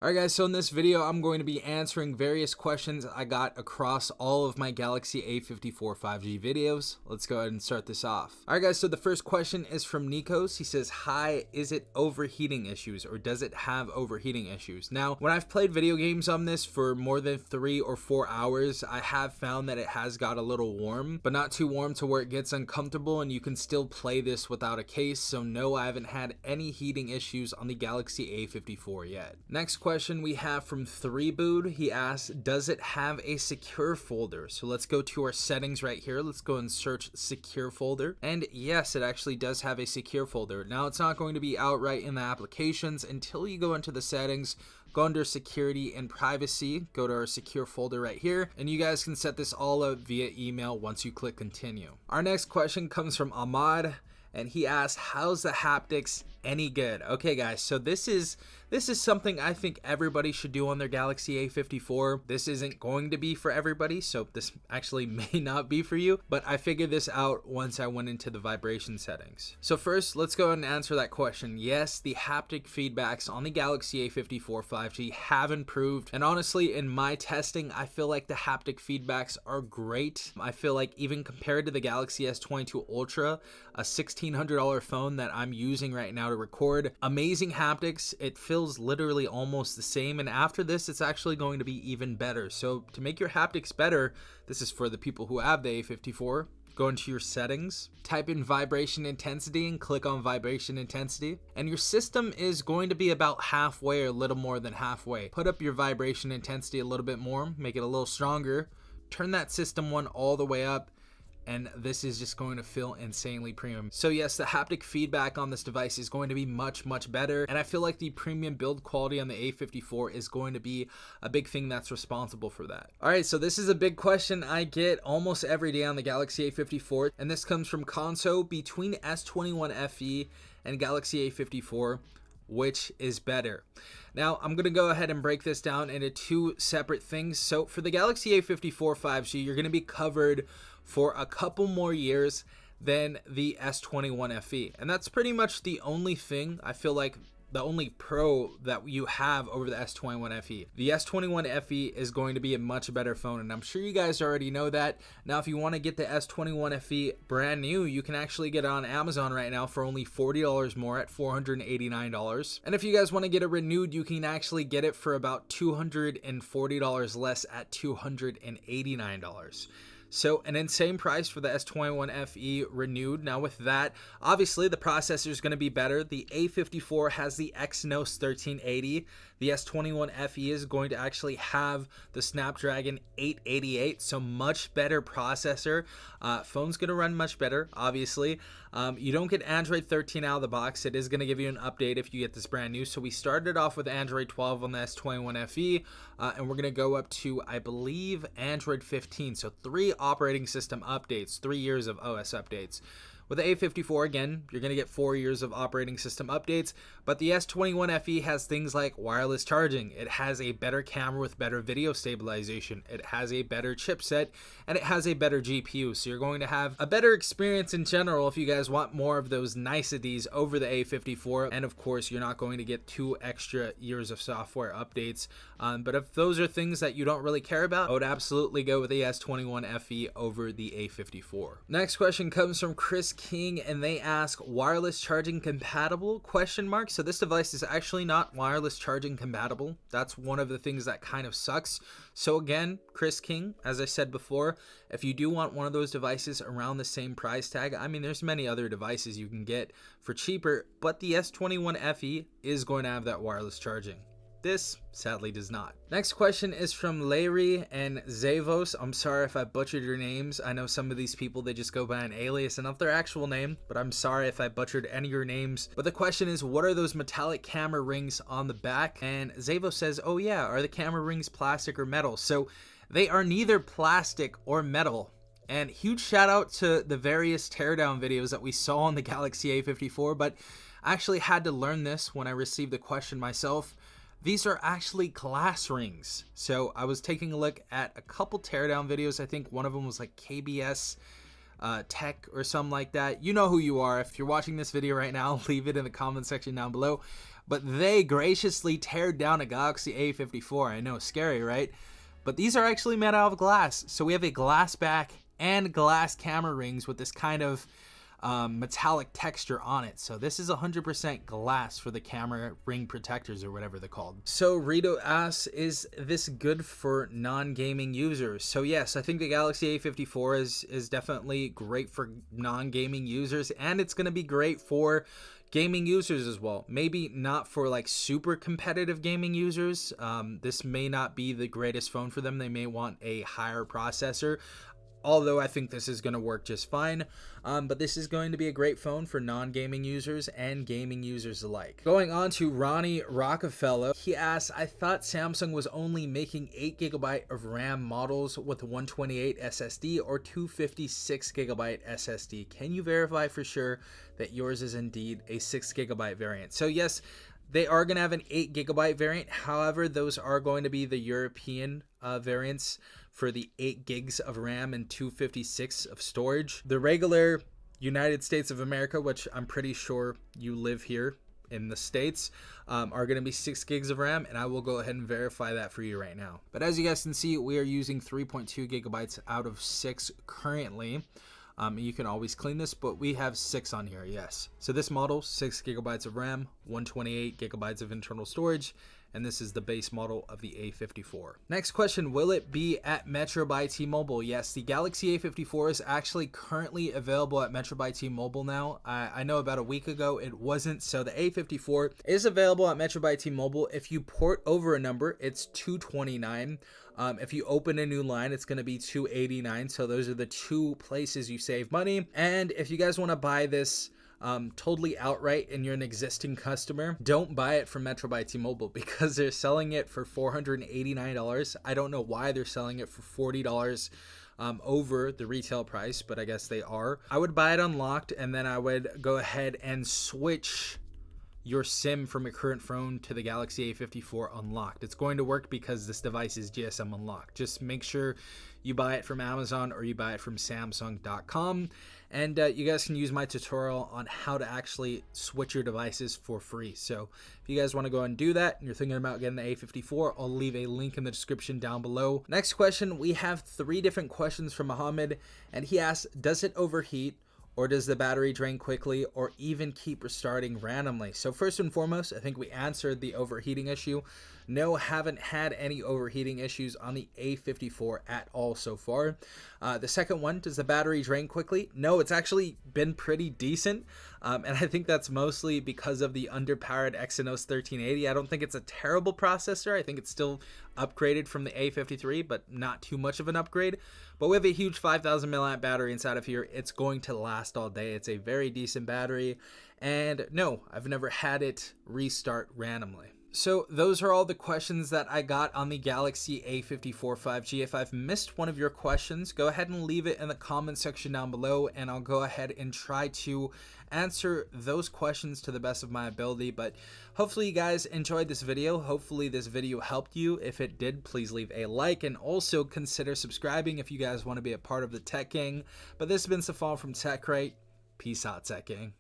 Alright guys, so in this video I'm going to be answering various questions I got across all of my Galaxy A54 5G videos. Let's go ahead and start this off. Alright guys, so the first question is from Nikos. He says, hi, is it overheating issues or does it have overheating issues? Now, when I've played video games on this for more than 3 or 4 hours, I have found that it has got a little warm, but not too warm to where it gets uncomfortable, and you can still play this without a case. So no, I haven't had any heating issues on the Galaxy A54 yet. Next question we have from 3bood. He asks, does it have a secure folder? So let's go to our settings right here. Let's go and search secure folder. And yes, it actually does have a secure folder. Now it's not going to be outright in the applications until you go into the settings, go under security and privacy, go to our secure folder right here, and you guys can set this all up via email once you click continue. Our next question comes from Ahmad, and he asks, how's the haptics any good? Okay guys, so this is something I think everybody should do on their Galaxy A54. This isn't going to be for everybody, so this actually may not be for you, but I figured this out once I went into the vibration settings. So first, let's go ahead and answer that question. Yes, the haptic feedbacks on the Galaxy A54 5G have improved, and honestly, in my testing, I feel like the haptic feedbacks are great. I feel like even compared to the Galaxy S22 Ultra, a $1,600 phone that I'm using right now to record, amazing haptics. It feels literally almost the same, and after this it's actually going to be even better. So to make your haptics better, this is for the people who have the A54, go into your settings, type in vibration intensity and click on vibration intensity, and your system is going to be about halfway or a little more than halfway. Put up your vibration intensity a little bit more, make it a little stronger, turn that system one all the way up, and this is just going to feel insanely premium. So yes, the haptic feedback on this device is going to be much better, and I feel like the premium build quality on the A54 is going to be a big thing that's responsible for that. Alright, so this is a big question I get almost every day on the Galaxy A54, and this comes from Conso. Between S21 FE and Galaxy A54, which is better? Now, I'm going to go ahead and break this down into two separate things. So for the Galaxy A54 5G, you're going to be covered for a couple more years than the S21 FE. And that's pretty much the only thing, I feel like, the only pro that you have over the S21 FE. The S21 FE is going to be a much better phone, and I'm sure you guys already know that. Now, if you want to get the S21 FE brand new, you can actually get it on Amazon right now for only $40 more at $489. And if you guys want to get it renewed, you can actually get it for about $240 less at $289. So an insane price for the S21 FE renewed. Now with that, obviously the processor is going to be better. The A54 has the Exynos 1380. The S21 FE is going to actually have the Snapdragon 888, so much better processor. Phone's going to run much better, obviously. You don't get Android 13 out of the box. It is going to give you an update if you get this brand new. So we started off with Android 12 on the S21 FE, and we're going to go up to, I believe, Android 15. So 3 operating system updates, 3 years of OS updates. With the A54, again, you're going to get 4 years of operating system updates, but the S21 FE has things like wireless charging. It has a better camera with better video stabilization. It has a better chipset, and it has a better GPU. So you're going to have a better experience in general if you guys want more of those niceties over the A54. And of course, you're not going to get 2 extra years of software updates. But if those are things that you don't really care about, I would absolutely go with the S21 FE over the A54. Next question comes from Chris King, and they ask, wireless charging compatible? So this device is actually not wireless charging compatible. That's one of the things that kind of sucks. So again, Chris King, as I said before, if you do want one of those devices around the same price tag, I mean, there's many other devices you can get for cheaper, but the S21 FE is going to have that wireless charging. This sadly does not. Next question is from Larry and Zavos. I'm sorry if I butchered your names. I know some of these people, they just go by an alias and not their actual name, but I'm sorry if I butchered any of your names. But the question is, what are those metallic camera rings on the back? And Zavos says, oh yeah, are the camera rings plastic or metal? So they are neither plastic or metal. And huge shout out to the various teardown videos that we saw on the Galaxy A54, but I actually had to learn this when I received the question myself. These are actually glass rings. So I was taking a look at a couple teardown videos. I think one of them was like KBS Tech or something like that. You know who you are. If you're watching this video right now, leave it in the comment section down below. but they graciously teared down a Galaxy A54. I know, scary, right? But these are actually made out of glass. So we have a glass back and glass camera rings with this kind of metallic texture on it. So this is 100% glass for the camera ring protectors, or whatever they're called. So Rito asks, is this good for non-gaming users? So yes, I think the Galaxy A54 is definitely great for non-gaming users, and it's going to be great for gaming users as well. Maybe not for like super competitive gaming users. This may not be the greatest phone for them. They may want a higher processor, although I think this is going to work just fine. But this is going to be a great phone for non-gaming users and gaming users alike. Going on to Ronnie Rockefeller, he asks, I thought Samsung was only making 8GB of RAM models with 128 SSD or 256GB SSD. Can you verify for sure that yours is indeed a 6GB variant? So yes, they are going to have an 8GB variant. However, those are going to be the European variants for the 8 gigs of RAM and 256 of storage. The regular United States of America, which I'm pretty sure you live here in the States, are going to be 6 gigs of RAM, and I will go ahead and verify that for you right now. But as you guys can see, we are using 3.2 gigabytes out of 6 currently. You can always clean this, but we have 6 on here, yes. So this model, 6 gigabytes of RAM, 128 gigabytes of internal storage, and this is the base model of the A54. Next question, will it be at Metro by T-Mobile? Yes, the Galaxy A54 is actually currently available at Metro by T-Mobile now. I know about a week ago it wasn't, so the A54 is available at Metro by T-Mobile. If you port over a number, it's $229. If you open a new line, it's going to be $289. So those are the two places you save money. And if you guys want to buy this totally outright and you're an existing customer, don't buy it from Metro by T-Mobile because they're selling it for $489. I don't know why they're selling it for $40 over the retail price, but I guess they are. I would buy it unlocked, and then I would go ahead and switch your SIM from your current phone to the Galaxy A54 unlocked. It's going to work because this device is GSM unlocked. Just make sure you buy it from Amazon or you buy it from Samsung.com, and you guys can use my tutorial on how to actually switch your devices for free. So if you guys want to go and do that and you're thinking about getting the A54, I'll leave a link in the description down below. Next question, we have 3 different questions from Mohammed, and he asks, does it overheat, or does the battery drain quickly, or even keep restarting randomly? So first and foremost, I think we answered the overheating issue. No, haven't had any overheating issues on the A54 at all so far. The second one, does the battery drain quickly? No, it's actually been pretty decent. And I think that's mostly because of the underpowered Exynos 1380. I don't think it's a terrible processor. I think it's still upgraded from the A53, but not too much of an upgrade. But we have a huge 5,000 milliamp battery inside of here. It's going to last all day. It's a very decent battery. And no, I've never had it restart randomly. So those are all the questions that I got on the Galaxy A54 5G. If I've missed one of your questions, go ahead and leave it in the comment section down below, and I'll go ahead and try to answer those questions to the best of my ability. But hopefully you guys enjoyed this video. Hopefully this video helped you. If it did, please leave a like, and also consider subscribing if you guys want to be a part of the Tech Gang. But this has been Safal from TechRight. Peace out, Tech Gang.